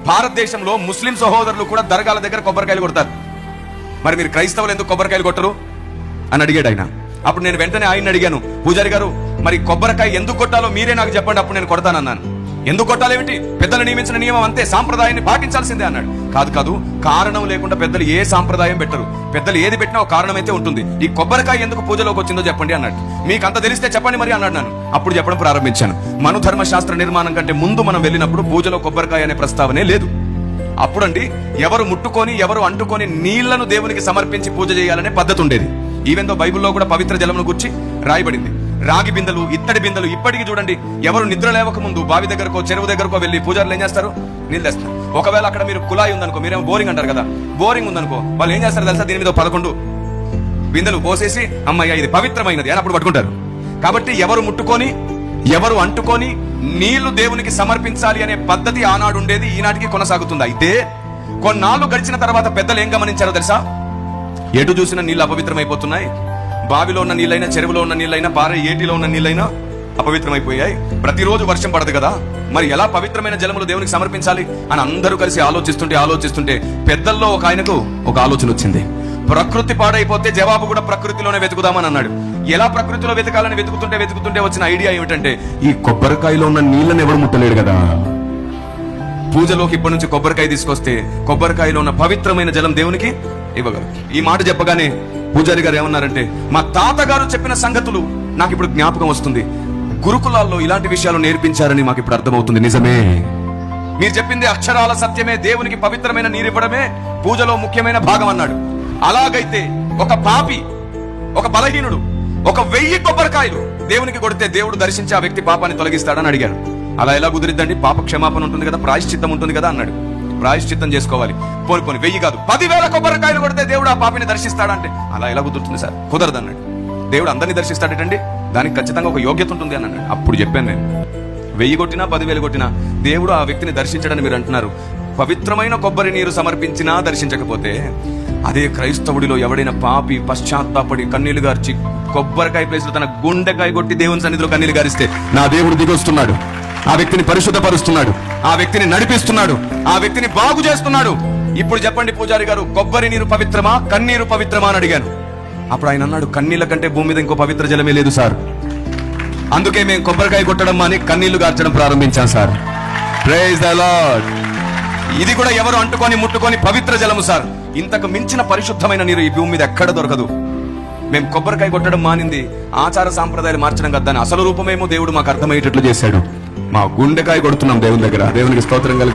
భారతదేశంలో ముస్లిం సహోదరులు కూడా దర్గాల దగ్గర కొబ్బరికాయలు కొడతారు. మరి మీరు క్రైస్తవులు ఎందుకు కొబ్బరికాయలు కొట్టరు అని అడిగాడు ఆయన. అప్పుడు నేను వెంటనే ఆయన అడిగాను, పూజారి గారు మరి కొబ్బరికాయ ఎందుకు కొట్టాలో మీరే నాకు చెప్పండి, అప్పుడు నేను కొడతానన్నాను. ఎందుకు కొట్టాలేమిటి, పెద్దలు నియమించిన నియమం అంతే, సాంప్రదాయాన్ని పాటించాల్సిందే అన్నాడు. కాదు, కారణం లేకుండా పెద్దలు ఏ సాంప్రదాయం పెట్టరు. పెద్దలు ఏది పెట్టినా ఒక కారణం అయితే ఉంటుంది. ఈ కొబ్బరికాయ ఎందుకు పూజలోకి వచ్చిందో చెప్పండి అన్నాడు. మీకు అంత తెలిస్తే చెప్పండి మరి అన్నాడు. నన్ను అప్పుడు చెప్పడం ప్రారంభించాను. మనుధర్మ శాస్త్ర నిర్మాణం కంటే ముందు మనం వెళ్ళినప్పుడు పూజలో కొబ్బరికాయ అనే ప్రస్తావనే లేదు. అప్పుడండి ఎవరు ముట్టుకొని ఎవరు అంటుకొని నీళ్లను దేవునికి సమర్పించి పూజ చేయాలనే పద్ధతి ఉండేది. ఈవెందో బైబిల్లో కూడా పవిత్ర జలమును గురించి రాయబడింది. రాగి బిందెలు, ఇత్తడి బిందెలు ఇప్పటికీ చూడండి, ఎవరు నిద్ర లేవక ముందు బావి దగ్గరకో చెరువు దగ్గరకో వెళ్ళి పూజారులు ఏం చేస్తారు, నీళ్ళు తెస్తారు. ఒకవేళ అక్కడ మీరు కుళాయి ఉందనుకో, మీరేమో బోరింగ్ అంటారు కదా, బోరింగ్ ఉందనుకో, వాళ్ళు ఏం చేస్తారు తెలుసా, దీని మీద 11 బిందెలు పోసేసి అమ్మయ్య ఇది పవిత్రమైనది అని అప్పుడు పట్టుకుంటారు. కాబట్టి ఎవరు ముట్టుకొని ఎవరు అంటుకొని నీళ్లు దేవునికి సమర్పించాలి అనే పద్ధతి ఆనాడు ఉండేది, ఈనాటికి కొనసాగుతుంది. అయితే కొన్నాళ్ళు గడిచిన తర్వాత పెద్దలు ఏం గమనించారో తెలుసా, ఎటు చూసిన నీళ్లు అపవిత్రమైపోతున్నాయి. బావిలో ఉన్న నీళ్ళైనా, చెరువులో ఉన్న నీళ్ళైనా, పారే ఏటిలో ఉన్న నీళ్ళైనా అపవిత్రమైపోయాయి. ప్రతిరోజు వర్షం పడదు కదా, మరి ఎలా పవిత్రమైన జలములు దేవునికి సమర్పించాలి అని అందరూ కలిసి ఆలోచిస్తుంటే పెద్దల్లో ఒక ఆయనకు ఒక ఆలోచన వచ్చింది. ప్రకృతి పాడైపోతే జవాబు కూడా ప్రకృతిలోనే వెతుకుదామని అన్నాడు. ఎలా ప్రకృతిలో వెతకాలని వెతుకుతుంటే వచ్చిన ఐడియా ఏమిటంటే, ఈ కొబ్బరికాయలో ఉన్న నీళ్ళని ఎవరు ముట్టలేడు కదా, పూజలోకి ఇప్పటి నుంచి కొబ్బరికాయ తీసుకొస్తే కొబ్బరికాయలో ఉన్న పవిత్రమైన జలం దేవునికి ఇవ్వగలరు. ఈ మాట చెప్పగానే పూజారి గారు ఏమన్నారంటే, మా తాతగారు చెప్పిన సంగతులు నాకు ఇప్పుడు జ్ఞాపకం వస్తుంది. గురుకులాల్లో ఇలాంటి విషయాలు నేర్పించారని మాకు ఇప్పుడు అర్థమవుతుంది. నిజమే, మీరు చెప్పింది అక్షరాల సత్యమే. దేవునికి పవిత్రమైన నీరివ్వడమే పూజలో ముఖ్యమైన భాగం అన్నాడు. అలాగైతే ఒక పాపి, ఒక బలహీనుడు 1000 కొబ్బరికాయలు దేవునికి కొడితే దేవుడు దర్శించి ఆ వ్యక్తి పాపాన్ని తొలగిస్తాడని అడిగాడు. అలా ఎలా కుదిరిద్దండి, పాప క్షమాపణ ఉంటుంది కదా, ప్రాయశ్చిత్తం ఉంటుంది కదా అన్నాడు. ప్రాయశ్చిత్తం చేసుకోవాలి. పోని 1000 కాదు 10,000 కొబ్బరికాయలు కొడితే దేవుడు ఆ పాపిని దర్శిస్తాడంటే అలా ఎలా కుదురుతుంది సార్, కుదరదు అన్నాడు. దేవుడు అందరినీ దర్శిస్తాడటండి, దానికి ఖచ్చితంగా ఒక యోగ్యత ఉంటుంది అన్నాడు. అప్పుడు చెప్పాను నేను, 1000 కొట్టినా 10,000 కొట్టినా దేవుడు ఆ వ్యక్తిని దర్శించడని మీరు అంటున్నారు. పవిత్రమైన కొబ్బరి నీరు సమర్పించినా దర్శించకపోతే, అదే క్రైస్తవుడిలో ఎవడైనా పాపి పశ్చాత్తాపడి కన్నీళ్లు గార్చి కొబ్బరికాయ ప్లేస్ లో తన గుండెకాయ కొట్టి దేవుని సన్నిధిలో కన్నీళ్లు గారిస్తే నా దేవుడు దిగొస్తున్నాడు, ఆ వ్యక్తిని పరిశుద్ధపరుస్తున్నాడు, ఆ వ్యక్తిని నడిపిస్తున్నాడు, ఆ వ్యక్తిని బాగు చేస్తున్నాడు. ఇప్పుడు చెప్పండి పూజారి గారు, కొబ్బరి నీరు పవిత్రమా, కన్నీరు పవిత్రమా అని అడిగాను. అప్పుడు ఆయన అన్నాడు, కన్నీళ్ళ కంటే భూమి మీద ఇంకో పవిత్ర జలమే లేదు సార్, అందుకే మేము కొబ్బరికాయ కొట్టడం మాని కన్నీళ్లు గార్చడం ప్రారంభించాం సార్. Praise the lord. ఇది కూడా ఎవరు అంటుకొని ముట్టుకొని పవిత్ర జలము సార్. ఇంతకు మించిన పరిశుద్ధమైన నీరు ఈ భూమి మీద ఎక్కడ దొరకదు. మేము కొబ్బరికాయ కొట్టడం మానింది ఆచార సాంప్రదాయాలు మార్చడం కదా, అసలు రూపమేమో దేవుడు మాకు అర్థమయ్యేటట్లు చేశాడు. మా గుండెకాయ కొడుతున్నాం దేవుని దగ్గర. దేవునికి స్తోత్రం కలుగు.